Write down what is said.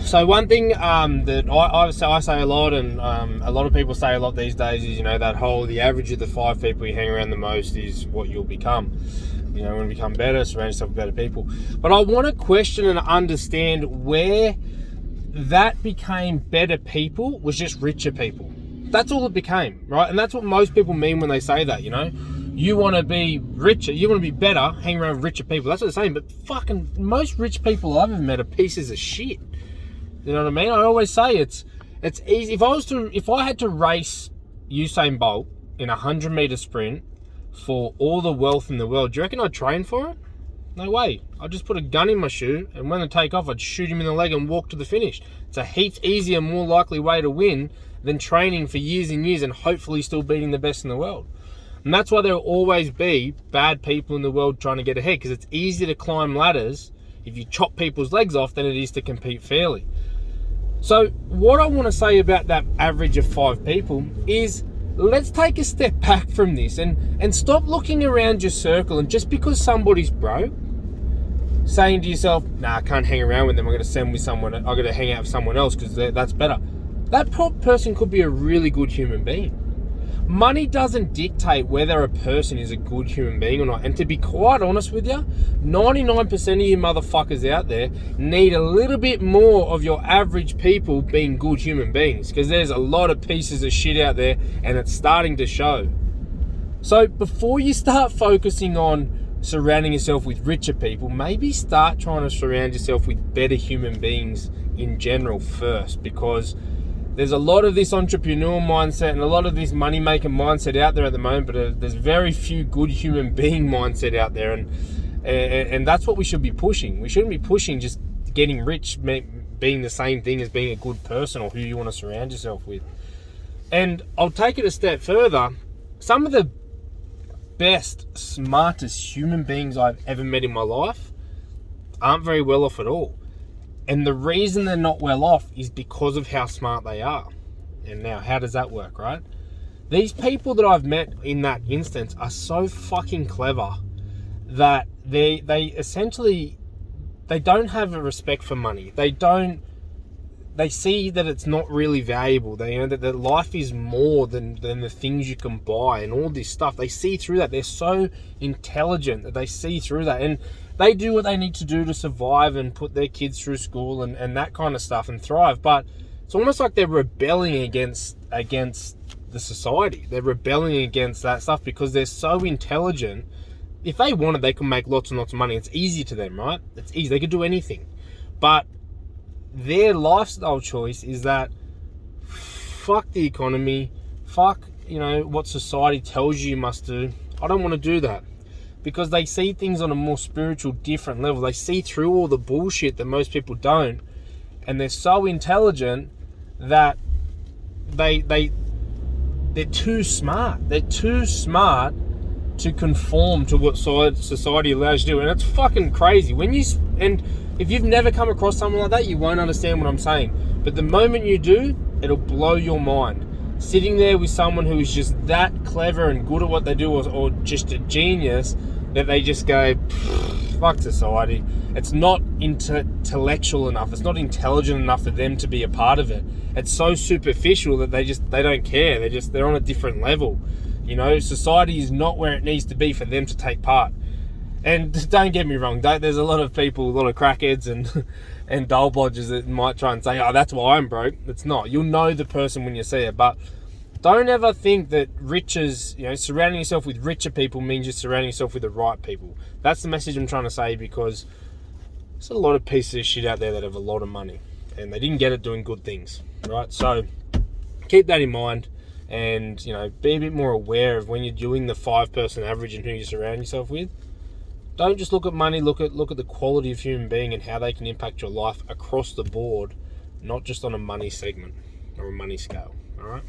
So one thing that I say a lot, and a lot of people say a lot these days, is that whole the average of the 5 people you hang around the most is what you'll become. You want to become better, surround yourself with better people. But I want to question and understand where that became better people was just richer people. That's all it became, right? And that's what most people mean when they say that. You want to be richer, you want to be better, hang around with richer people. That's what they're saying. But fucking most rich people I've ever met are pieces of shit. You know what I mean? I always say it's easy. If I had to race Usain Bolt in a 100-meter sprint for all the wealth in the world, do you reckon I'd train for it? No way. I'd just put a gun in my shoe, and when I take off, I'd shoot him in the leg and walk to the finish. It's a heaps easier, more likely way to win than training for years and years and hopefully still beating the best in the world. And that's why there will always be bad people in the world trying to get ahead, because it's easier to climb ladders if you chop people's legs off than it is to compete fairly. So what I want to say about that average of 5 people is, let's take a step back from this and stop looking around your circle, and just because somebody's broke, saying to yourself, nah, I can't hang around with them, I'm going to send with someone, I'm going to hang out with someone else because that's better. That person could be a really good human being. Money doesn't dictate whether a person is a good human being or not. And to be quite honest with you, 99% of you motherfuckers out there need a little bit more of your average people being good human beings, because there's a lot of pieces of shit out there and it's starting to show. So before you start focusing on surrounding yourself with richer people, maybe start trying to surround yourself with better human beings in general first, because there's a lot of this entrepreneurial mindset and a lot of this money-making mindset out there at the moment, but there's very few good human being mindset out there, and that's what we should be pushing. We shouldn't be pushing just getting rich being the same thing as being a good person or who you want to surround yourself with. And I'll take it a step further. Some of the best, smartest human beings I've ever met in my life aren't very well off at all. And the reason they're not well off is because of how smart they are. And now, how does that work, right? These people that I've met in that instance are so fucking clever that they essentially, they don't have a respect for money. They see that it's not really valuable. They know that life is more than the things you can buy and all this stuff. They see through that. They're so intelligent that they see through that. And they do what they need to do to survive and put their kids through school and that kind of stuff and thrive. But it's almost like they're rebelling against the society. They're rebelling against that stuff because they're so intelligent. If they wanted, they can make lots and lots of money. It's easy to them, right? It's easy. They could do anything. But their lifestyle choice is that fuck the economy, fuck, what society tells you must do. I don't want to do that. Because they see things on a more spiritual, different level. They see through all the bullshit that most people don't. And they're so intelligent that they're too smart. They're too smart to conform to what society allows you to do. And it's fucking crazy. And if you've never come across someone like that, you won't understand what I'm saying. But the moment you do, it'll blow your mind. Sitting there with someone who is just that clever and good at what they do, or just a genius, that they just go, fuck society. It's not intellectual enough. It's not intelligent enough for them to be a part of it. It's so superficial that they don't care. They're on a different level. Society is not where it needs to be for them to take part. And don't get me wrong, there's a lot of people, a lot of crackheads and dull blodgers that might try and say, oh, that's why I'm broke. It's not. You'll know the person when you see it. But don't ever think that surrounding yourself with richer people means you're surrounding yourself with the right people. That's the message I'm trying to say, because there's a lot of pieces of shit out there that have a lot of money and they didn't get it doing good things, right? So keep that in mind, and be a bit more aware of when you're doing the 5-person average and who you surround yourself with. Don't just look at money, look at the quality of human being and how they can impact your life across the board, not just on a money segment or a money scale. All right?